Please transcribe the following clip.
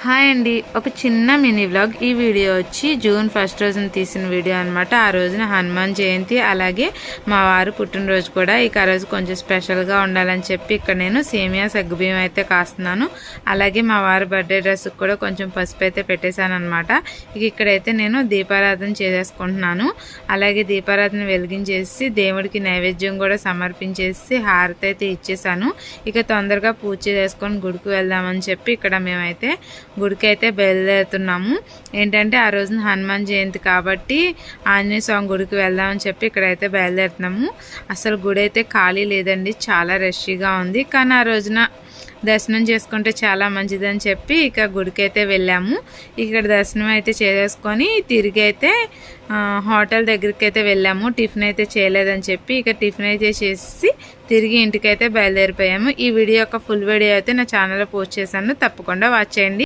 Hi అండి, ఒక చిన్న మినీ వ్లాగ్. ఈ వీడియో వచ్చి జూన్ 1 రోజున తీసిన వీడియో అనమాట. ఆ రోజున హనుమాన్ జయంతి, అలాగే మా వారు పుట్టినరోజు కూడా. ఇక ఆ రోజు కొంచెం స్పెషల్గా ఉండాలని చెప్పి ఇక్కడ నేను సేమియా సగ్గుబియ్యం అయితే కాస్తున్నాను. అలాగే మా వారి బర్త్డే డ్రెస్కి కూడా కొంచెం పసుపు అయితే పెట్టేశాను అనమాట. ఇక ఇక్కడైతే నేను దీపారాధన చేసేసుకుంటున్నాను. అలాగే దీపారాధన వెలిగించేసి దేవుడికి నైవేద్యం కూడా సమర్పించేసి హారతి అయితే ఇచ్చేసాను. ఇక తొందరగా పూజ చేసుకొని గుడికి వెళ్దామని చెప్పి ఇక్కడ మేమైతే గుడికి అయితే బయలుదేరుతున్నాము. ఏంటంటే ఆ రోజున హనుమాన్ జయంతి కాబట్టి ఆంజనేయ స్వామి గుడికి వెళ్దామని చెప్పి ఇక్కడైతే బయలుదేరుతున్నాము. అసలు గుడి అయితే ఖాళీ లేదండి, చాలా రష్గా ఉంది. కానీ ఆ రోజున దర్శనం చేసుకుంటే చాలా మంచిదని చెప్పి ఇక గుడికి అయితే వెళ్ళాము. ఇక్కడ దర్శనం అయితే చేసేసుకొని తిరిగి అయితే హోటల్ దగ్గరికి అయితే వెళ్ళాము. టిఫిన్ అయితే చేయలేదని చెప్పి ఇక టిఫిన్ అయితే చేసి తిరిగి ఇంటికైతే బయలుదేరిపోయాము. ఈ వీడియో యొక్క ఫుల్ వీడియో అయితే నా ఛానల్లో పోస్ట్ చేశాను, తప్పకుండా వాచ్ చేయండి.